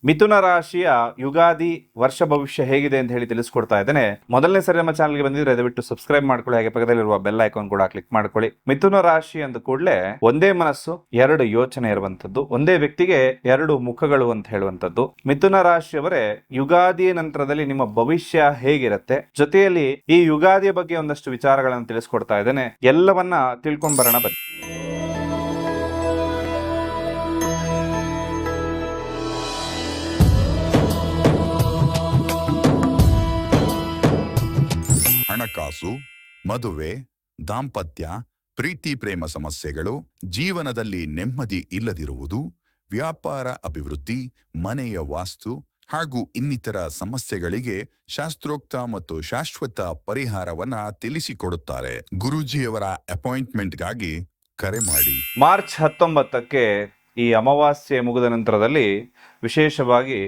ಮಿಥುನ ರಾಶಿಯ ಯುಗಾದಿ ವರ್ಷ ಭವಿಷ್ಯ ಹೇಗಿದೆ ಅಂತ ಹೇಳಿ ತಿಳಿಸ್ಕೊಡ್ತಾ ಇದ್ದೇನೆ. ಮೊದಲನೇ ಸರಿ ನಮ್ಮ ಚಾನಲ್ಗೆ ಬಂದಿದ್ರೆ ದಯವಿಟ್ಟು ಸಬ್ಸ್ಕ್ರೈಬ್ ಮಾಡ್ಕೊಳ್ಳಿ, ಹಾಗೆ ಪಕ್ಕದಲ್ಲಿರುವ ಬೆಲ್ ಐಕಾನ್ ಕೂಡ ಕ್ಲಿಕ್ ಮಾಡ್ಕೊಳ್ಳಿ. ಮಿಥುನ ರಾಶಿ ಅಂದ ಕೂಡಲೇ ಒಂದೇ ಮನಸ್ಸು, ಎರಡು ಯೋಚನೆ ಇರುವಂತದ್ದು, ಒಂದೇ ವ್ಯಕ್ತಿಗೆ ಎರಡು ಮುಖಗಳು ಅಂತ ಹೇಳುವಂತದ್ದು. ಮಿಥುನ ರಾಶಿಯವರೇ, ಯುಗಾದಿ ನಂತರದಲ್ಲಿ ನಿಮ್ಮ ಭವಿಷ್ಯ ಹೇಗಿರುತ್ತೆ, ಜೊತೆಯಲ್ಲಿ ಈ ಯುಗಾದಿಯ ಬಗ್ಗೆ ಒಂದಷ್ಟು ವಿಚಾರಗಳನ್ನು ತಿಳಿಸ್ಕೊಡ್ತಾ ಇದ್ದೇನೆ. ಎಲ್ಲವನ್ನ ತಿಳ್ಕೊಂಡ್ ಬರೋಣ ಬನ್ನಿ. ಹಣಕಾಸು, ಮದುವೆ, ದಾಂಪತ್ಯ, ಪ್ರೀತಿ ಪ್ರೇಮ ಸಮಸ್ಯೆಗಳು, ಜೀವನದಲ್ಲಿ ನೆಮ್ಮದಿ ಇಲ್ಲದಿರುವುದು, ವ್ಯಾಪಾರ ಅಭಿವೃದ್ಧಿ, ಮನೆಯ ವಾಸ್ತು ಹಾಗೂ ಇನ್ನಿತರ ಸಮಸ್ಯೆಗಳಿಗೆ ಶಾಸ್ತ್ರೋಕ್ತ ಮತ್ತು ಶಾಶ್ವತ ಪರಿಹಾರವನ್ನ ತಿಳಿಸಿಕೊಡುತ್ತಾರೆ. ಗುರೂಜಿಯವರ ಅಪಾಯಿಂಟ್ಮೆಂಟ್ಗಾಗಿ ಕರೆ ಮಾಡಿ. ಮಾರ್ಚ್ 19ಕ್ಕೆ ಈ ಅಮಾವಾಸ್ಯೆ ಮುಗಿದ ನಂತರದಲ್ಲಿ ವಿಶೇಷವಾಗಿ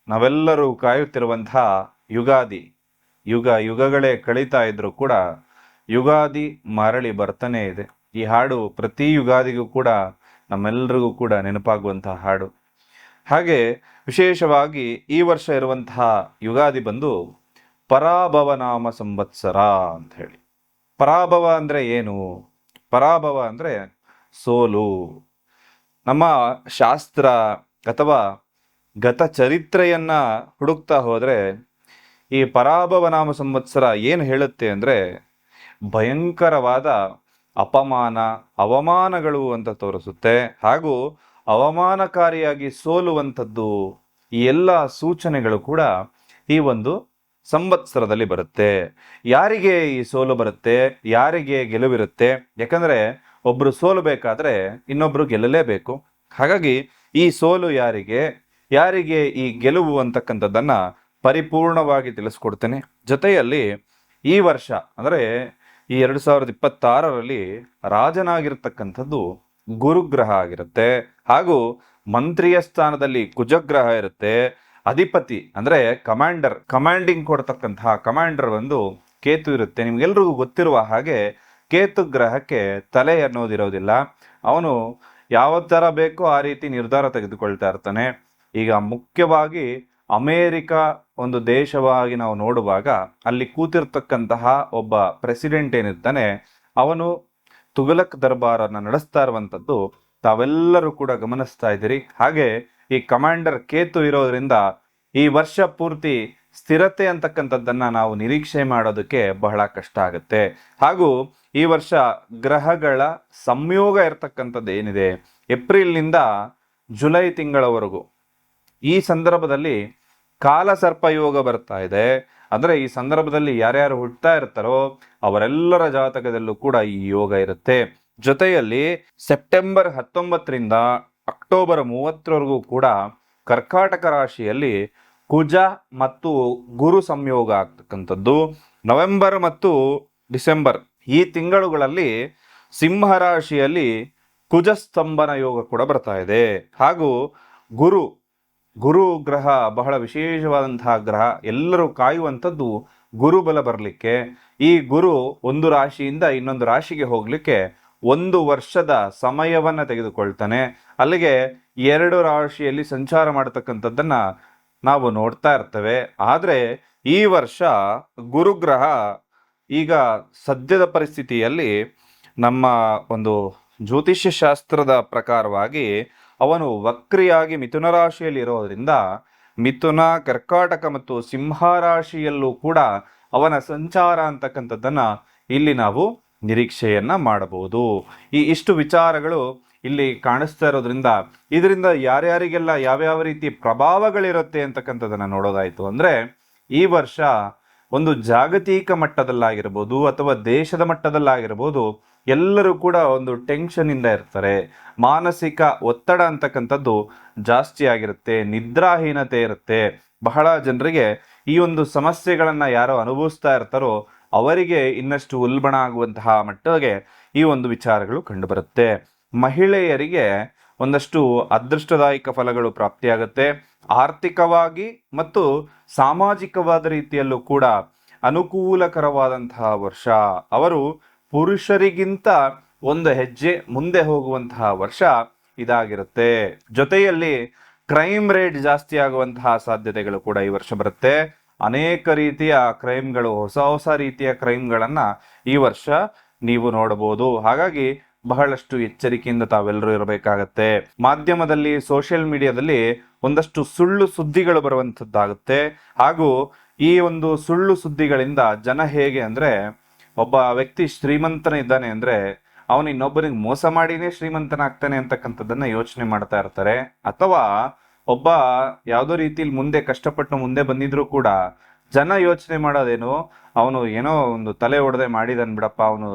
ನಾವೆಲ್ಲರೂ ಕಾಯುತ್ತಿರುವಂತಹ ಯುಗಾದಿ, ಯುಗಗಳೇ ಕಳೀತಾ ಇದ್ರು ಕೂಡ ಯುಗಾದಿ ಮರಳಿ ಬರ್ತಾನೆ ಇದೆ. ಈ ಹಾಡು ಪ್ರತಿ ಯುಗಾದಿಗೂ ಕೂಡ ನಮ್ಮೆಲ್ಲರಿಗೂ ಕೂಡ ನೆನಪಾಗುವಂತಹ ಹಾಡು. ಹಾಗೆ ವಿಶೇಷವಾಗಿ ಈ ವರ್ಷ ಇರುವಂತಹ ಯುಗಾದಿ ಬಂದು ಪರಾಭವನಾಮ ಸಂವತ್ಸರ ಅಂತ ಹೇಳಿ. ಪರಾಭವ ಅಂದ್ರೆ ಏನು? ಪರಾಭವ ಅಂದ್ರೆ ಸೋಲು. ನಮ್ಮ ಶಾಸ್ತ್ರ ಅಥವಾ ಗತ ಚರಿತ್ರೆಯನ್ನ ಹುಡುಕ್ತಾ ಹೋದ್ರೆ ಈ ಪರಾಭವನಾಮ ಸಂವತ್ಸರ ಏನು ಹೇಳುತ್ತೆ ಅಂದರೆ ಭಯಂಕರವಾದ ಅಪಮಾನ, ಅವಮಾನಗಳು ಅಂತ ತೋರಿಸುತ್ತೆ. ಹಾಗೂ ಅವಮಾನಕಾರಿಯಾಗಿ ಸೋಲುವಂಥದ್ದು, ಈ ಎಲ್ಲ ಸೂಚನೆಗಳು ಕೂಡ ಈ ಒಂದು ಸಂವತ್ಸರದಲ್ಲಿ ಬರುತ್ತೆ. ಯಾರಿಗೆ ಈ ಸೋಲು ಬರುತ್ತೆ, ಯಾರಿಗೆ ಗೆಲುವಿರುತ್ತೆ? ಯಾಕಂದರೆ ಒಬ್ಬರು ಸೋಲಬೇಕಾದ್ರೆ ಇನ್ನೊಬ್ಬರು ಗೆಲ್ಲಲೇಬೇಕು. ಹಾಗಾಗಿ ಈ ಸೋಲು ಯಾರಿಗೆ ಈ ಗೆಲುವು ಅಂತಕ್ಕಂಥದ್ದನ್ನ ಪರಿಪೂರ್ಣವಾಗಿ ತಿಳಿಸ್ಕೊಡ್ತೇನೆ. ಜೊತೆಯಲ್ಲಿ ಈ ವರ್ಷ ಅಂದರೆ ಈ 2026ರಲ್ಲಿ ರಾಜನಾಗಿರ್ತಕ್ಕಂಥದ್ದು ಗುರುಗ್ರಹ ಆಗಿರುತ್ತೆ. ಹಾಗೂ ಮಂತ್ರಿಯ ಸ್ಥಾನದಲ್ಲಿ ಕುಜಗ್ರಹ ಇರುತ್ತೆ. ಅಧಿಪತಿ ಅಂದರೆ ಕಮಾಂಡಿಂಗ್ ಕೊಡ್ತಕ್ಕಂತಹ ಕಮಾಂಡರ್ ಒಂದು ಕೇತು ಇರುತ್ತೆ. ನಿಮ್ಗೆಲ್ರಿಗೂ ಗೊತ್ತಿರುವ ಹಾಗೆ ಕೇತು ಗ್ರಹಕ್ಕೆ ತಲೆ ಅನ್ನೋದಿರೋದಿಲ್ಲ. ಅವನು ಯಾವ ಥರ ಬೇಕೋ ಆ ರೀತಿ ನಿರ್ಧಾರ ತೆಗೆದುಕೊಳ್ತಾ ಇರ್ತಾನೆ. ಈಗ ಮುಖ್ಯವಾಗಿ ಅಮೇರಿಕ ಒಂದು ದೇಶವಾಗಿ ನಾವು ನೋಡುವಾಗ ಅಲ್ಲಿ ಕೂತಿರ್ತಕ್ಕಂತಹ ಒಬ್ಬ ಪ್ರೆಸಿಡೆಂಟ್ ಏನಿರ್ತಾನೆ, ಅವನು ತುಘಲಕ್ ದರ್ಬಾರನ್ನು ನಡೆಸ್ತಾ ಇರುವಂಥದ್ದು ತಾವೆಲ್ಲರೂ ಕೂಡ ಗಮನಿಸ್ತಾ ಇದ್ದೀರಿ. ಹಾಗೆ ಈ ಕಮಾಂಡರ್ ಕೇತು ಇರೋದ್ರಿಂದ ಈ ವರ್ಷ ಪೂರ್ತಿ ಸ್ಥಿರತೆ ಅಂತಕ್ಕಂಥದ್ದನ್ನ ನಾವು ನಿರೀಕ್ಷೆ ಮಾಡೋದಕ್ಕೆ ಬಹಳ ಕಷ್ಟ ಆಗುತ್ತೆ. ಹಾಗೂ ಈ ವರ್ಷ ಗ್ರಹಗಳ ಸಂಯೋಗ ಇರ್ತಕ್ಕಂಥದ್ದು ಏನಿದೆ, ಏಪ್ರಿಲ್ನಿಂದ ಜುಲೈ ತಿಂಗಳವರೆಗೂ ಈ ಸಂದರ್ಭದಲ್ಲಿ ಕಾಲಸರ್ಪ ಯೋಗ ಬರ್ತಾ ಇದೆ. ಅಂದರೆ ಈ ಸಂದರ್ಭದಲ್ಲಿ ಯಾರ್ಯಾರು ಹುಟ್ಟುತ್ತಾ ಇರ್ತಾರೋ ಅವರೆಲ್ಲರ ಜಾತಕದಲ್ಲೂ ಕೂಡ ಈ ಯೋಗ ಇರುತ್ತೆ. ಜೊತೆಯಲ್ಲಿ ಸೆಪ್ಟೆಂಬರ್ 19ರಿಂದ ಅಕ್ಟೋಬರ್ 30ರವರೆಗೂ ಕೂಡ ಕರ್ಕಾಟಕ ರಾಶಿಯಲ್ಲಿ ಕುಜ ಮತ್ತು ಗುರು ಸಂಯೋಗ ಆಗ್ತಕ್ಕಂಥದ್ದು. ನವೆಂಬರ್ ಮತ್ತು ಡಿಸೆಂಬರ್ ಈ ತಿಂಗಳುಗಳಲ್ಲಿ ಸಿಂಹ ರಾಶಿಯಲ್ಲಿ ಕುಜಸ್ತಂಭನ ಯೋಗ ಕೂಡ ಬರ್ತಾ ಇದೆ. ಹಾಗೂ ಗುರು ಗ್ರಹ ಬಹಳ ವಿಶೇಷವಾದಂತಹ ಗ್ರಹ. ಎಲ್ಲರೂ ಕಾಯುವಂಥದ್ದು ಗುರುಬಲ ಬರಲಿಕ್ಕೆ. ಈ ಗುರು ಒಂದು ರಾಶಿಯಿಂದ ಇನ್ನೊಂದು ರಾಶಿಗೆ ಹೋಗಲಿಕ್ಕೆ 1 ವರ್ಷದ ಸಮಯವನ್ನು ತೆಗೆದುಕೊಳ್ತಾನೆ. ಅಲ್ಲಿಗೆ 2 ರಾಶಿಯಲ್ಲಿ ಸಂಚಾರ ಮಾಡತಕ್ಕಂಥದ್ದನ್ನ ನಾವು ನೋಡ್ತಾ ಇರ್ತೇವೆ. ಆದರೆ ಈ ವರ್ಷ ಗುರುಗ್ರಹ ಈಗ ಸದ್ಯದ ಪರಿಸ್ಥಿತಿಯಲ್ಲಿ ನಮ್ಮ ಒಂದು ಜ್ಯೋತಿಷ್ಯ ಶಾಸ್ತ್ರದ ಪ್ರಕಾರವಾಗಿ ಅವನು ವಕ್ರಿಯಾಗಿ ಮಿಥುನ ರಾಶಿಯಲ್ಲಿ ಇರೋದ್ರಿಂದ ಮಿಥುನ, ಕರ್ಕಾಟಕ ಮತ್ತು ಸಿಂಹ ರಾಶಿಯಲ್ಲೂ ಕೂಡ ಅವನ ಸಂಚಾರ ಅಂತಕ್ಕಂಥದ್ದನ್ನ ಇಲ್ಲಿ ನಾವು ನಿರೀಕ್ಷೆಯನ್ನ ಮಾಡಬಹುದು. ಇಷ್ಟು ವಿಚಾರಗಳು ಇಲ್ಲಿ ಕಾಣಿಸ್ತಾ ಇರೋದ್ರಿಂದ ಇದರಿಂದ ಯಾರ್ಯಾರಿಗೆಲ್ಲ ಯಾವ್ಯಾವ ರೀತಿ ಪ್ರಭಾವಗಳಿರುತ್ತೆ ಅಂತಕ್ಕಂಥದ್ದನ್ನ ನೋಡೋದಾಯ್ತು ಅಂದ್ರೆ, ಈ ವರ್ಷ ಒಂದು ಜಾಗತಿಕ ಮಟ್ಟದಲ್ಲಾಗಿರ್ಬೋದು ಅಥವಾ ದೇಶದ ಮಟ್ಟದಲ್ಲಾಗಿರ್ಬೋದು ಎಲ್ಲರೂ ಕೂಡ ಒಂದು ಟೆನ್ಷನ್ ಇಂದ ಇರ್ತಾರೆ. ಮಾನಸಿಕ ಒತ್ತಡ ಅಂತಕ್ಕಂಥದ್ದು ಜಾಸ್ತಿ ಆಗಿರುತ್ತೆ, ನಿದ್ರಾಹೀನತೆ ಇರುತ್ತೆ. ಬಹಳ ಜನರಿಗೆ ಈ ಒಂದು ಸಮಸ್ಯೆಗಳನ್ನ ಯಾರೋ ಅನುಭವಿಸ್ತಾ ಇರ್ತಾರೋ ಅವರಿಗೆ ಇನ್ನಷ್ಟು ಉಲ್ಬಣ ಆಗುವಂತಹ ಮಟ್ಟಿಗೆ ಈ ಒಂದು ವಿಚಾರಗಳು ಕಂಡುಬರುತ್ತೆ. ಮಹಿಳೆಯರಿಗೆ ಒಂದಷ್ಟು ಅದೃಷ್ಟದಾಯಕ ಫಲಗಳು ಪ್ರಾಪ್ತಿಯಾಗುತ್ತೆ. ಆರ್ಥಿಕವಾಗಿ ಮತ್ತು ಸಾಮಾಜಿಕವಾದ ರೀತಿಯಲ್ಲೂ ಕೂಡ ಅನುಕೂಲಕರವಾದಂತಹ ವರ್ಷ. ಅವರು ಪುರುಷರಿಗಿಂತ ಒಂದು ಹೆಜ್ಜೆ ಮುಂದೆ ಹೋಗುವಂತಹ ವರ್ಷ ಇದಾಗಿರುತ್ತೆ. ಜೊತೆಯಲ್ಲಿ ಕ್ರೈಮ್ ರೇಟ್ ಜಾಸ್ತಿ ಆಗುವಂತಹ ಸಾಧ್ಯತೆಗಳು ಕೂಡ ಈ ವರ್ಷ ಬರುತ್ತೆ. ಅನೇಕ ರೀತಿಯ ಕ್ರೈಮ್ಗಳು, ಹೊಸ ಹೊಸ ರೀತಿಯ ಕ್ರೈಮ್ಗಳನ್ನ ಈ ವರ್ಷ ನೀವು ನೋಡಬಹುದು. ಹಾಗಾಗಿ ಬಹಳಷ್ಟು ಎಚ್ಚರಿಕೆಯಿಂದ ತಾವೆಲ್ಲರೂ ಇರಬೇಕಾಗತ್ತೆ. ಮಾಧ್ಯಮದಲ್ಲಿ, ಸೋಷಿಯಲ್ ಮೀಡಿಯಾದಲ್ಲಿ ಒಂದಷ್ಟು ಸುಳ್ಳು ಸುದ್ದಿಗಳು ಬರುವಂತದ್ದಾಗುತ್ತೆ. ಹಾಗೂ ಈ ಒಂದು ಸುಳ್ಳು ಸುದ್ದಿಗಳಿಂದ ಜನ ಹೇಗೆ ಅಂದ್ರೆ, ಒಬ್ಬ ವ್ಯಕ್ತಿ ಶ್ರೀಮಂತನಿದ್ದಾನೆ ಅಂದ್ರೆ ಅವನು ಇನ್ನೊಬ್ಬರಿಗೆ ಮೋಸ ಮಾಡಿನೇ ಶ್ರೀಮಂತನಾಗ್ತಾನೆ ಅಂತಕ್ಕಂಥದ್ದನ್ನ ಯೋಚನೆ ಮಾಡ್ತಾ ಇರ್ತಾರೆ. ಅಥವಾ ಒಬ್ಬ ಯಾವುದೋ ರೀತಿಯಲ್ಲಿ ಮುಂದೆ ಕಷ್ಟಪಟ್ಟು ಮುಂದೆ ಬಂದಿದ್ರು ಕೂಡ ಜನ ಯೋಚನೆ ಮಾಡೋದೇನು, ಅವನು ಏನೋ ಒಂದು ತಲೆ ಹೊಡೆದೆ ಮಾಡಿದನ್ ಬಿಡಪ್ಪ, ಅವನು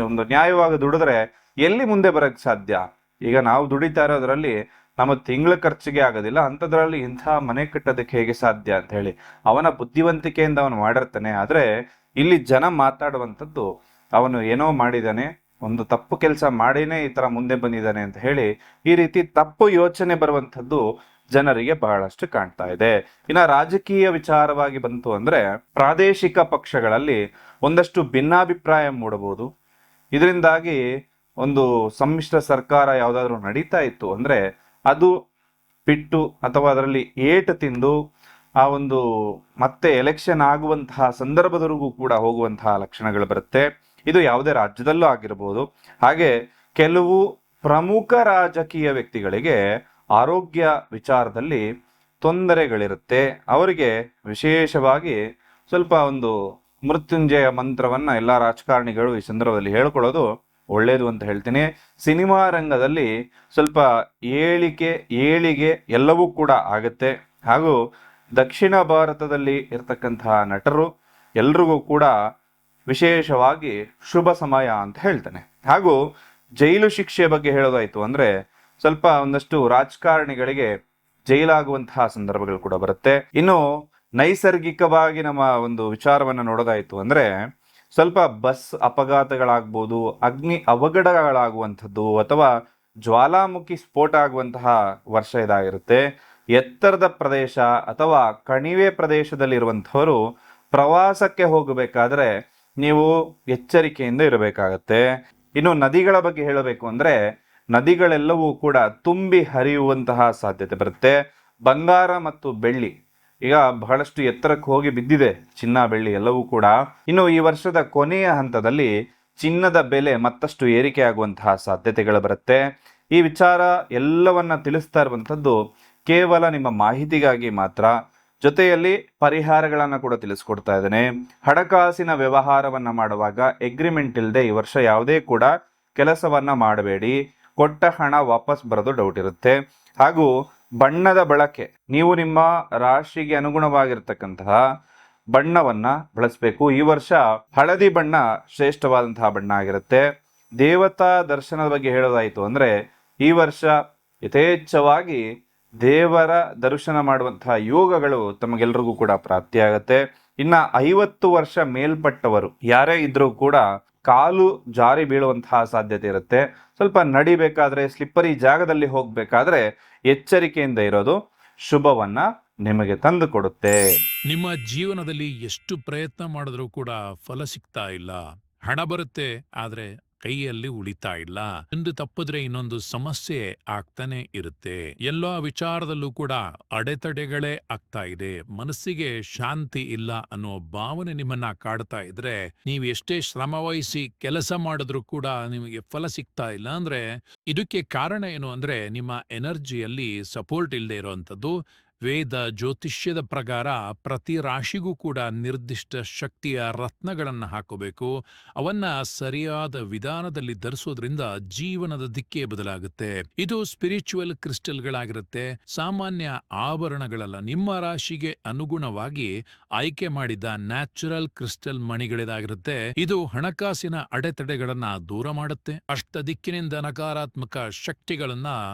ಒಂದು ನ್ಯಾಯವಾಗಿ ದುಡಿದ್ರೆ ಎಲ್ಲಿ ಮುಂದೆ ಬರಕ್ ಸಾಧ್ಯ. ಈಗ ನಾವು ದುಡಿತಾ ಇರೋದ್ರಲ್ಲಿ ನಮ್ಮ ತಿಂಗಳ ಖರ್ಚಿಗೆ ಆಗೋದಿಲ್ಲ, ಅಂಥದ್ರಲ್ಲಿ ಇಂಥ ಮನೆ ಕಟ್ಟೋದಕ್ಕೆ ಹೇಗೆ ಸಾಧ್ಯ ಅಂತ ಹೇಳಿ ಅವನ ಬುದ್ಧಿವಂತಿಕೆಯಿಂದ ಅವನು ಮಾಡಿರ್ತಾನೆ. ಆದ್ರೆ ಇಲ್ಲಿ ಜನ ಮಾತಾಡುವಂಥದ್ದು ಅವನು ಏನೋ ಮಾಡಿದಾನೆ, ಒಂದು ತಪ್ಪು ಕೆಲಸ ಮಾಡಿನೇ ಈ ತರ ಮುಂದೆ ಬಂದಿದ್ದಾನೆ ಅಂತ ಹೇಳಿ ಈ ರೀತಿ ತಪ್ಪು ಯೋಚನೆ ಬರುವಂಥದ್ದು ಜನರಿಗೆ ಬಹಳಷ್ಟು ಕಾಣ್ತಾ ಇದೆ. ಇನ್ನ ರಾಜಕೀಯ ವಿಚಾರವಾಗಿ ಬಂತು ಅಂದ್ರೆ ಪ್ರಾದೇಶಿಕ ಪಕ್ಷಗಳಲ್ಲಿ ಒಂದಷ್ಟು ಭಿನ್ನಾಭಿಪ್ರಾಯ ಮೂಡಬಹುದು. ಇದರಿಂದಾಗಿ ಒಂದು ಸಮ್ಮಿಶ್ರ ಸರ್ಕಾರ ಯಾವ್ದಾದ್ರು ನಡೀತಾ ಇತ್ತು ಅಂದ್ರೆ ಅದು ಬಿಟ್ಟು ಅಥವಾ ಅದರಲ್ಲಿ ಏಟು ತಿಂದು ಆ ಒಂದು ಮತ್ತೆ ಎಲೆಕ್ಷನ್ ಆಗುವಂತಹ ಸಂದರ್ಭದವರೆಗೂ ಕೂಡ ಹೋಗುವಂತಹ ಲಕ್ಷಣಗಳು ಬರುತ್ತೆ. ಇದು ಯಾವುದೇ ರಾಜ್ಯದಲ್ಲೂ ಆಗಿರಬಹುದು. ಹಾಗೆ ಕೆಲವು ಪ್ರಮುಖ ರಾಜಕೀಯ ವ್ಯಕ್ತಿಗಳಿಗೆ ಆರೋಗ್ಯ ವಿಚಾರದಲ್ಲಿ ತೊಂದರೆಗಳಿರುತ್ತೆ. ಅವರಿಗೆ ವಿಶೇಷವಾಗಿ ಸ್ವಲ್ಪ ಒಂದು ಮೃತ್ಯುಂಜಯ ಮಂತ್ರವನ್ನ ಎಲ್ಲ ರಾಜಕಾರಣಿಗಳು ಈ ಸಂದರ್ಭದಲ್ಲಿ ಹೇಳ್ಕೊಳ್ಳೋದು ಒಳ್ಳೇದು ಅಂತ ಹೇಳ್ತೀನಿ. ಸಿನಿಮಾ ರಂಗದಲ್ಲಿ ಸ್ವಲ್ಪ ಏಳಿಗೆ ಎಲ್ಲವೂ ಕೂಡ ಆಗುತ್ತೆ. ಹಾಗೂ ದಕ್ಷಿಣ ಭಾರತದಲ್ಲಿ ಇರ್ತಕ್ಕಂತಹ ನಟರು ಎಲ್ರಿಗೂ ಕೂಡ ವಿಶೇಷವಾಗಿ ಶುಭ ಸಮಯ ಅಂತ ಹೇಳ್ತಾನೆ. ಹಾಗೂ ಜೈಲು ಶಿಕ್ಷೆ ಬಗ್ಗೆ ಹೇಳೋದಾಯ್ತು ಅಂದ್ರೆ ಸ್ವಲ್ಪ ಒಂದಷ್ಟು ರಾಜಕಾರಣಿಗಳಿಗೆ ಜೈಲಾಗುವಂತಹ ಸಂದರ್ಭಗಳು ಕೂಡ ಬರುತ್ತೆ. ಇನ್ನು ನೈಸರ್ಗಿಕವಾಗಿ ನಮ್ಮ ಒಂದು ವಿಚಾರವನ್ನ ನೋಡೋದಾಯ್ತು ಅಂದ್ರೆ ಸ್ವಲ್ಪ ಬಸ್ ಅಪಘಾತಗಳಾಗ್ಬೋದು, ಅಗ್ನಿ ಅವಘಡಗಳಾಗುವಂಥದ್ದು ಅಥವಾ ಜ್ವಾಲಾಮುಖಿ ಸ್ಫೋಟ ಆಗುವಂತಹ ವರ್ಷ ಇದಾಗಿರುತ್ತೆ. ಎತ್ತರದ ಪ್ರದೇಶ ಅಥವಾ ಕಣಿವೆ ಪ್ರದೇಶದಲ್ಲಿರುವಂಥವರು ಪ್ರವಾಸಕ್ಕೆ ಹೋಗಬೇಕಾದ್ರೆ ನೀವು ಎಚ್ಚರಿಕೆಯಿಂದ ಇರಬೇಕಾಗತ್ತೆ. ಇನ್ನು ನದಿಗಳ ಬಗ್ಗೆ ಹೇಳಬೇಕು ಅಂದ್ರೆ ನದಿಗಳೆಲ್ಲವೂ ಕೂಡ ತುಂಬಿ ಹರಿಯುವಂತಹ ಸಾಧ್ಯತೆ ಬರುತ್ತೆ. ಬಂಗಾರ ಮತ್ತು ಬೆಳ್ಳಿ ಈಗ ಬಹಳಷ್ಟು ಎತ್ತರಕ್ಕೆ ಹೋಗಿ ಬಿದ್ದಿದೆ, ಚಿನ್ನ ಬೆಳ್ಳಿ ಎಲ್ಲವೂ ಕೂಡ. ಇನ್ನು ಈ ವರ್ಷದ ಕೊನೆಯ ಹಂತದಲ್ಲಿ ಚಿನ್ನದ ಬೆಲೆ ಮತ್ತಷ್ಟು ಏರಿಕೆ ಆಗುವಂತಹ ಸಾಧ್ಯತೆಗಳು ಬರುತ್ತೆ. ಈ ವಿಚಾರ ಎಲ್ಲವನ್ನ ತಿಳಿಸ್ತಾ ಇರುವಂಥದ್ದು ಕೇವಲ ನಿಮ್ಮ ಮಾಹಿತಿಗಾಗಿ ಮಾತ್ರ. ಜೊತೆಯಲ್ಲಿ ಪರಿಹಾರಗಳನ್ನ ಕೂಡ ತಿಳಿಸ್ಕೊಡ್ತಾ ಇದ್ದೇನೆ. ಹಣಕಾಸಿನ ವ್ಯವಹಾರವನ್ನ ಮಾಡುವಾಗ ಎಗ್ರಿಮೆಂಟ್ ಇಲ್ಲದೆ ಈ ವರ್ಷ ಯಾವುದೇ ಕೂಡ ಕೆಲಸವನ್ನ ಮಾಡಬೇಡಿ. ಕೊಟ್ಟ ಹಣ ವಾಪಸ್ ಬರೋದು ಡೌಟ್ ಇರುತ್ತೆ. ಹಾಗೂ ಬಣ್ಣದ ಬಳಕೆ, ನೀವು ನಿಮ್ಮ ರಾಶಿಗೆ ಅನುಗುಣವಾಗಿರ್ತಕ್ಕಂತಹ ಬಣ್ಣವನ್ನ ಬಳಸಬೇಕು. ಈ ವರ್ಷ ಹಳದಿ ಬಣ್ಣ ಶ್ರೇಷ್ಠವಾದಂತಹ ಬಣ್ಣ ಆಗಿರುತ್ತೆ. ದೇವತಾ ದರ್ಶನದ ಬಗ್ಗೆ ಹೇಳೋದಾಯ್ತು ಅಂದ್ರೆ ಈ ವರ್ಷ ಯಥೇಚ್ಛವಾಗಿ ದೇವರ ದರ್ಶನ ಮಾಡುವಂತಹ ಯೋಗಗಳು ತಮಗೆಲ್ರಿಗೂ ಕೂಡ ಪ್ರಾಪ್ತಿಯಾಗತ್ತೆ. ಇನ್ನ 50 ವರ್ಷ ಮೇಲ್ಪಟ್ಟವರು ಯಾರೇ ಇದ್ರೂ ಕೂಡ ಕಾಲು ಜಾರಿ ಬೀಳುವಂತಹ ಸಾಧ್ಯತೆ ಇರುತ್ತೆ. ಸ್ವಲ್ಪ ನಡಿಬೇಕಾದ್ರೆ, ಸ್ಲಿಪ್ಪರಿ ಜಾಗದಲ್ಲಿ ಹೋಗ್ಬೇಕಾದ್ರೆ ಎಚ್ಚರಿಕೆಯಿಂದ ಇರೋದು ಶುಭವನ್ನ ನಿಮಗೆ ತಂದು ಕೊಡುತ್ತೆ. ನಿಮ್ಮ ಜೀವನದಲ್ಲಿ ಎಷ್ಟು ಪ್ರಯತ್ನ ಮಾಡಿದ್ರೂ ಕೂಡ ಫಲ ಸಿಗ್ತಾ ಇಲ್ಲ. ಹಣ ಬರುತ್ತೆ, ಆದ್ರೆ ಕೈಯಲ್ಲಿ ಉಳಿತಾ ಇಲ್ಲ. ಒಂದು ತಪ್ಪಿದ್ರೆ ಇನ್ನೊಂದು ಸಮಸ್ಯೆ ಆಗ್ತಾನೆ ಇರುತ್ತೆ. ಎಲ್ಲೋ ವಿಚಾರದಲ್ಲೂ ಕೂಡ ಅಡೆತಡೆಗಳೇ ಆಗ್ತಾ ಇದೆ. ಮನಸ್ಸಿಗೆ ಶಾಂತಿ ಇಲ್ಲ ಅನ್ನೋ ಭಾವನೆ ನಿಮ್ಮನ್ನ ಕಾಡ್ತಾ ಇದ್ರೆ, ನೀವು ಎಷ್ಟೇ ಶ್ರಮ ವಹಿಸಿ ಕೆಲಸ ಮಾಡಿದ್ರೂ ಕೂಡ ನಿಮಗೆ ಫಲ ಸಿಗ್ತಾ ಇಲ್ಲ ಅಂದ್ರೆ ಇದಕ್ಕೆ ಕಾರಣ ಏನು ಅಂದ್ರೆ ನಿಮ್ಮ ಎನರ್ಜಿಯಲ್ಲಿ ಸಪೋರ್ಟ್ ಇಲ್ಲದೆ ಇರುವಂತದ್ದು. ವೇದ ಜ್ಯೋತಿಷ್ಯದ ಪ್ರಕಾರ ಪ್ರತಿ ರಾಶಿಗೂ ಕೂಡ ನಿರ್ದಿಷ್ಟ ಶಕ್ತಿಯ ರತ್ನಗಳನ್ನು ಹಾಕೋಬೇಕು. ಅವನ್ನ ಸರಿಯಾದ ವಿಧಾನದಲ್ಲಿ ಧರಿಸೋದ್ರಿಂದ ಜೀವನದ ದಿಕ್ಕೇ ಬದಲಾಗುತ್ತೆ. ಇದು ಸ್ಪಿರಿಚುವಲ್ ಕ್ರಿಸ್ಟಲ್ಗಳಾಗಿರುತ್ತೆ, ಸಾಮಾನ್ಯ ಆಭರಣಗಳಲ್ಲ. ನಿಮ್ಮ ರಾಶಿಗೆ ಅನುಗುಣವಾಗಿ ಆಯ್ಕೆ ಮಾಡಿದ ನ್ಯಾಚುರಲ್ ಕ್ರಿಸ್ಟಲ್ ಮಣಿಗಳಿದಾಗಿರುತ್ತೆ. ಇದು ಹಣಕಾಸಿನ ಅಡೆತಡೆಗಳನ್ನ ದೂರ ಮಾಡುತ್ತೆ. ಅಷ್ಟ ದಿಕ್ಕಿನಿಂದ ನಕಾರಾತ್ಮಕ ಶಕ್ತಿಗಳನ್ನ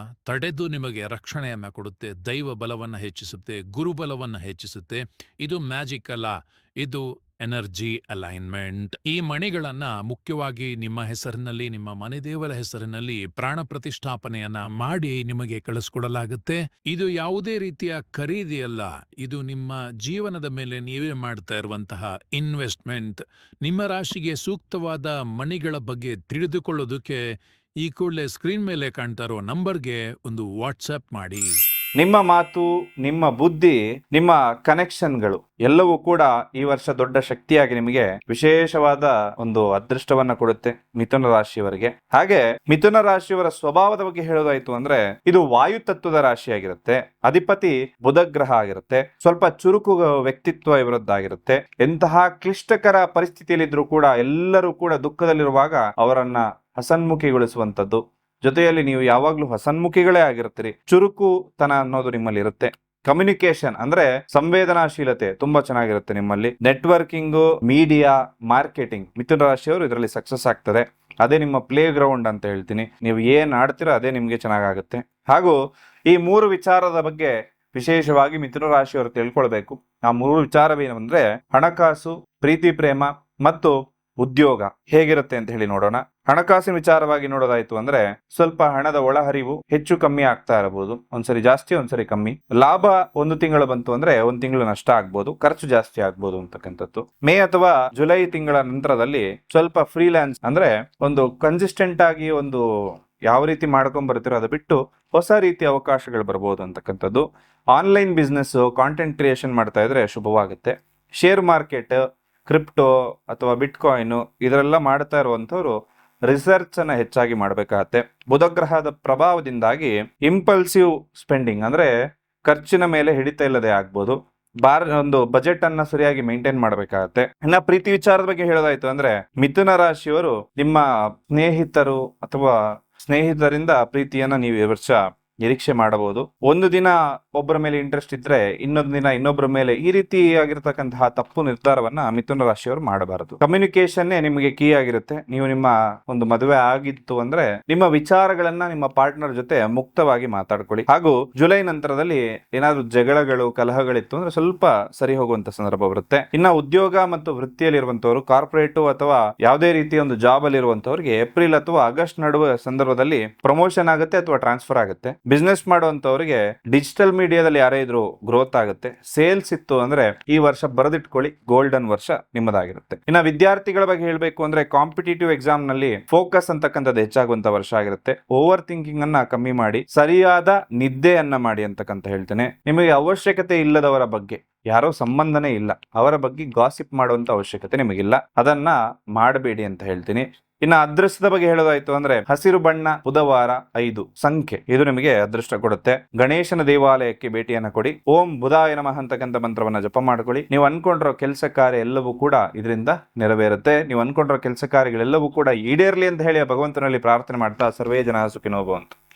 ತಡೆದು ನಿಮಗೆ ರಕ್ಷಣೆಯನ್ನ ಕೊಡುತ್ತೆ. ದೈವ ಬಲವನ್ನ ಹೆಚ್ಚಿಸುತ್ತೆ, ಗುರುಬಲವನ್ನ ಹೆಚ್ಚಿಸುತ್ತೆ. ಇದು ಮ್ಯಾಜಿಕ್ ಅಲ್ಲ, ಇದು ಎನರ್ಜಿ ಅಲೈನ್ಮೆಂಟ್. ಈ ಮಣಿಗಳನ್ನ ಮುಖ್ಯವಾಗಿ ನಿಮ್ಮ ಹೆಸರಿನಲ್ಲಿ, ನಿಮ್ಮ ಮನೆ ದೇವರ ಹೆಸರಿನಲ್ಲಿ ಪ್ರಾಣ ಪ್ರತಿಷ್ಠಾಪನೆಯನ್ನ ಮಾಡಿ ನಿಮಗೆ ಕಳಿಸ್ಕೊಡಲಾಗುತ್ತೆ. ಇದು ಯಾವುದೇ ರೀತಿಯ ಖರೀದಿ ಅಲ್ಲ, ಇದು ನಿಮ್ಮ ಜೀವನದ ಮೇಲೆ ನೀವೇ ಮಾಡ್ತಾ ಇರುವಂತಹ ಇನ್ವೆಸ್ಟ್ಮೆಂಟ್. ನಿಮ್ಮ ರಾಶಿಗೆ ಸೂಕ್ತವಾದ ಮಣಿಗಳ ಬಗ್ಗೆ ತಿಳಿದುಕೊಳ್ಳೋದಕ್ಕೆ ಈ ಕೂಡಲೇ ಸ್ಕ್ರೀನ್ ಮೇಲೆ ಕಾಣ್ತಾ ಇರೋ ನಂಬರ್ಗೆ ಒಂದು ವಾಟ್ಸ್ಆಪ್ ಮಾಡಿ. ನಿಮ್ಮ ಮಾತು, ನಿಮ್ಮ ಬುದ್ಧಿ, ನಿಮ್ಮ ಕನೆಕ್ಷನ್ಗಳು ಎಲ್ಲವೂ ಕೂಡ ಈ ವರ್ಷ ದೊಡ್ಡ ಶಕ್ತಿಯಾಗಿ ನಿಮಗೆ ವಿಶೇಷವಾದ ಒಂದು ಅದೃಷ್ಟವನ್ನ ಕೊಡುತ್ತೆ ಮಿಥುನ ರಾಶಿಯವರಿಗೆ. ಹಾಗೆ ಮಿಥುನ ರಾಶಿಯವರ ಸ್ವಭಾವದ ಬಗ್ಗೆ ಹೇಳೋದಾಯ್ತು ಅಂದ್ರೆ ಇದು ವಾಯು ತತ್ವದ ರಾಶಿಯಾಗಿರುತ್ತೆ. ಅಧಿಪತಿ ಬುಧ ಗ್ರಹ ಆಗಿರುತ್ತೆ. ಸ್ವಲ್ಪ ಚುರುಕು ವ್ಯಕ್ತಿತ್ವ ಇವರದ್ದಾಗಿರುತ್ತೆ. ಎಂತಹ ಕ್ಲಿಷ್ಟಕರ ಪರಿಸ್ಥಿತಿಯಲ್ಲಿದ್ರೂ ಕೂಡ ಎಲ್ಲರೂ ಕೂಡ ದುಃಖದಲ್ಲಿರುವಾಗ ಅವರನ್ನ ಹಸನ್ಮುಖಿಗೊಳಿಸುವಂತದ್ದು, ಜೊತೆಯಲ್ಲಿ ನೀವು ಯಾವಾಗ್ಲೂ ಹಸನ್ಮುಖಿಗಳೇ ಆಗಿರ್ತೀರಿ. ಚುರುಕುತನ ಅನ್ನೋದು ನಿಮ್ಮಲ್ಲಿ ಇರುತ್ತೆ. ಕಮ್ಯುನಿಕೇಶನ್ ಅಂದ್ರೆ ಸಂವೇದನಾಶೀಲತೆ ತುಂಬಾ ಚೆನ್ನಾಗಿರುತ್ತೆ ನಿಮ್ಮಲ್ಲಿ. ನೆಟ್ವರ್ಕಿಂಗ್, ಮೀಡಿಯಾ, ಮಾರ್ಕೆಟಿಂಗ್, ಮಿಥುನ ರಾಶಿಯವರು ಇದರಲ್ಲಿ ಸಕ್ಸಸ್ ಆಗ್ತದೆ. ಅದೇ ನಿಮ್ಮ ಪ್ಲೇ ಗ್ರೌಂಡ್ ಅಂತ ಹೇಳ್ತೀನಿ. ನೀವು ಏನ್ ಆಡ್ತೀರೋ ಅದೇ ನಿಮ್ಗೆ ಚೆನ್ನಾಗಾಗುತ್ತೆ. ಹಾಗೂ ಈ 3 ವಿಚಾರದ ಬಗ್ಗೆ ವಿಶೇಷವಾಗಿ ಮಿಥುನ ರಾಶಿಯವರು ತಿಳ್ಕೊಳ್ಬೇಕು. ಆ 3 ವಿಚಾರವೇನೆಂದ್ರೆ ಹಣಕಾಸು, ಪ್ರೀತಿ ಪ್ರೇಮ ಮತ್ತು ಉದ್ಯೋಗ ಹೇಗಿರುತ್ತೆ ಅಂತ ಹೇಳಿ ನೋಡೋಣ. ಹಣಕಾಸಿನ ವಿಚಾರವಾಗಿ ನೋಡೋದಾಯ್ತು ಅಂದ್ರೆ ಸ್ವಲ್ಪ ಹಣದ ಒಳಹರಿವು ಹೆಚ್ಚು ಕಮ್ಮಿ ಆಗ್ತಾ ಇರಬಹುದು. ಒಂದ್ಸರಿ ಜಾಸ್ತಿ, ಒಂದ್ಸರಿ ಕಮ್ಮಿ. ಲಾಭ 1 ತಿಂಗಳು ಬಂತು ಅಂದ್ರೆ 1 ತಿಂಗಳು ನಷ್ಟ ಆಗ್ಬೋದು, ಖರ್ಚು ಜಾಸ್ತಿ ಆಗ್ಬೋದು ಅಂತಕ್ಕಂಥದ್ದು. ಮೇ ಅಥವಾ ಜುಲೈ ತಿಂಗಳ ನಂತರದಲ್ಲಿ ಸ್ವಲ್ಪ ಫ್ರೀಲ್ಯಾನ್ಸ್ ಅಂದ್ರೆ ಒಂದು ಕನ್ಸಿಸ್ಟೆಂಟ್ ಆಗಿ ಒಂದು ಯಾವ ರೀತಿ ಮಾಡ್ಕೊಂಡ್ ಬರ್ತಿರೋ ಅದು ಬಿಟ್ಟು ಹೊಸ ರೀತಿಯ ಅವಕಾಶಗಳು ಬರ್ಬೋದು ಅಂತಕ್ಕಂಥದ್ದು. ಆನ್ಲೈನ್ ಬಿಸ್ನೆಸ್, ಕಾಂಟೆಂಟ್ ಕ್ರಿಯೇಷನ್ ಮಾಡ್ತಾ ಇದ್ರೆ ಶುಭವಾಗುತ್ತೆ. ಶೇರ್ ಮಾರ್ಕೆಟ್, ಕ್ರಿಪ್ಟೋ ಅಥವಾ ಬಿಟ್ಕಾಯಿನ್ ಇದರೆಲ್ಲ ಮಾಡ್ತಾ ಇರುವಂತವ್ರು ರಿಸರ್ಚ್ ಅನ್ನ ಹೆಚ್ಚಾಗಿ ಮಾಡ್ಬೇಕಾಗತ್ತೆ. ಬುಧಗ್ರಹದ ಪ್ರಭಾವದಿಂದಾಗಿ ಇಂಪಲ್ಸಿವ್ ಸ್ಪೆಂಡಿಂಗ್ ಅಂದ್ರೆ ಖರ್ಚಿನ ಮೇಲೆ ಹಿಡಿತ ಇಲ್ಲದೆ ಆಗ್ಬೋದು. ಒಂದು ಬಜೆಟ್ ಅನ್ನ ಸರಿಯಾಗಿ ಮೇಂಟೈನ್ ಮಾಡಬೇಕಾಗತ್ತೆ. ಇನ್ನ ಪ್ರೀತಿ ವಿಚಾರದ ಬಗ್ಗೆ ಹೇಳೋದಾಯ್ತು ಅಂದ್ರೆ ಮಿಥುನ ರಾಶಿಯವರು ನಿಮ್ಮ ಸ್ನೇಹಿತರು ಅಥವಾ ಸ್ನೇಹಿತರಿಂದ ಪ್ರೀತಿಯನ್ನ ನೀವು ಈ ವರ್ಷ ನಿರೀಕ್ಷೆ ಮಾಡಬಹುದು. ಒಂದು ದಿನ ಒಬ್ಬರ ಮೇಲೆ ಇಂಟ್ರೆಸ್ಟ್ ಇದ್ರೆ ಇನ್ನೊಂದು ದಿನ ಇನ್ನೊಬ್ಬರ ಮೇಲೆ, ಈ ರೀತಿಯಾಗಿರ್ತಕ್ಕಂತಹ ತಪ್ಪು ನಿರ್ಧಾರವನ್ನ ಮಿಥುನ ರಾಶಿಯವರು ಮಾಡಬಾರದು. ಕಮ್ಯುನಿಕೇಶನ್ ನಿಮಗೆ ಕೀ ಆಗಿರುತ್ತೆ. ನೀವು ನಿಮ್ಮ ಒಂದು ಮದುವೆ ಆಗಿತ್ತು ಅಂದ್ರೆ ನಿಮ್ಮ ವಿಚಾರಗಳನ್ನ ನಿಮ್ಮ ಪಾರ್ಟ್ನರ್ ಜೊತೆ ಮುಕ್ತವಾಗಿ ಮಾತಾಡ್ಕೊಳ್ಳಿ. ಹಾಗೂ ಜುಲೈ ನಂತರದಲ್ಲಿ ಏನಾದ್ರು ಜಗಳಗಳು, ಕಲಹಗಳಿತ್ತು ಅಂದ್ರೆ ಸ್ವಲ್ಪ ಸರಿ ಹೋಗುವಂತ ಸಂದರ್ಭ ಬರುತ್ತೆ. ಇನ್ನ ಉದ್ಯೋಗ ಮತ್ತು ವೃತ್ತಿಯಲ್ಲಿರುವಂತವರು, ಕಾರ್ಪೊರೇಟ್ ಅಥವಾ ಯಾವುದೇ ರೀತಿಯ ಒಂದು ಜಾಬ್ ಅಲ್ಲಿ ಇರುವಂತವರಿಗೆ ಏಪ್ರಿಲ್ ಅಥವಾ ಆಗಸ್ಟ್ ನಡುವೆ ಸಂದರ್ಭದಲ್ಲಿ ಪ್ರಮೋಷನ್ ಆಗುತ್ತೆ ಅಥವಾ ಟ್ರಾನ್ಸ್ಫರ್ ಆಗುತ್ತೆ. ಬಿಸ್ನೆಸ್ ಮಾಡುವಂತವರಿಗೆ ಡಿಜಿಟಲ್ ಮೀಡಿಯಾದಲ್ಲಿ ಯಾರೇ ಇದ್ರು ಗ್ರೋತ್ ಆಗುತ್ತೆ. ಸೇಲ್ಸ್ ಇತ್ತು ಅಂದ್ರೆ ಈ ವರ್ಷ ಬರೆದಿಟ್ಕೊಳ್ಳಿ, ಗೋಲ್ಡನ್ ವರ್ಷ ನಿಮ್ಮದಾಗಿರುತ್ತೆ. ಇನ್ನ ವಿದ್ಯಾರ್ಥಿಗಳ ಬಗ್ಗೆ ಹೇಳಬೇಕು ಅಂದ್ರೆ ಕಾಂಪಿಟೇಟಿವ್ ಎಕ್ಸಾಮ್ ನಲ್ಲಿ ಫೋಕಸ್ ಅಂತಕ್ಕಂಥದ್ದು ಹೆಚ್ಚಾಗುವಂತ ವರ್ಷ ಆಗಿರುತ್ತೆ. ಓವರ್ ಥಿಂಕಿಂಗ್ ಅನ್ನ ಕಮ್ಮಿ ಮಾಡಿ ಸರಿಯಾದ ನಿದ್ದೆಯನ್ನ ಮಾಡಿ ಅಂತಕ್ಕಂಥ ಹೇಳ್ತೇನೆ. ನಿಮಗೆ ಅವಶ್ಯಕತೆ ಇಲ್ಲದವರ ಬಗ್ಗೆ, ಯಾರೋ ಸಂಬಂಧನೇ ಇಲ್ಲ ಅವರ ಬಗ್ಗೆ ಗಾಸಿಪ್ ಮಾಡುವಂತ ಅವಶ್ಯಕತೆ ನಿಮಗಿಲ್ಲ, ಅದನ್ನ ಮಾಡಬೇಡಿ ಅಂತ ಹೇಳ್ತೀನಿ. ಇನ್ನು ಅದೃಷ್ಟದ ಬಗ್ಗೆ ಹೇಳೋದಾಯ್ತು ಅಂದ್ರೆ ಹಸಿರು ಬಣ್ಣ, ಬುಧವಾರ 5 ಸಂಖ್ಯೆ ಇದು ನಿಮಗೆ ಅದೃಷ್ಟ ಕೊಡುತ್ತೆ. ಗಣೇಶನ ದೇವಾಲಯಕ್ಕೆ ಭೇಟಿಯನ್ನ ಕೊಡಿ. ಓಂ ಬುಧಾಯ ನಮಃ ಅಂತಕ್ಕಂಥ ಮಂತ್ರವನ್ನ ಜಪ ಮಾಡ್ಕೊಳ್ಳಿ. ನೀವು ಅನ್ಕೊಂಡಿರೋ ಕೆಲಸ ಕಾರ್ಯ ಎಲ್ಲವೂ ಕೂಡ ಇದರಿಂದ ನೆರವೇರುತ್ತೆ. ನೀವು ಅನ್ಕೊಂಡಿರೋ ಕೆಲಸ ಕಾರ್ಯಗಳೆಲ್ಲವೂ ಕೂಡ ಈಡೇರ್ಲಿ ಅಂತ ಹೇಳಿ ಭಗವಂತನಲ್ಲಿ ಪ್ರಾರ್ಥನೆ ಮಾಡ್ತಾ ಸರ್ವೇ ಜನ ಸುಖಿನೋ ಭವಂತು.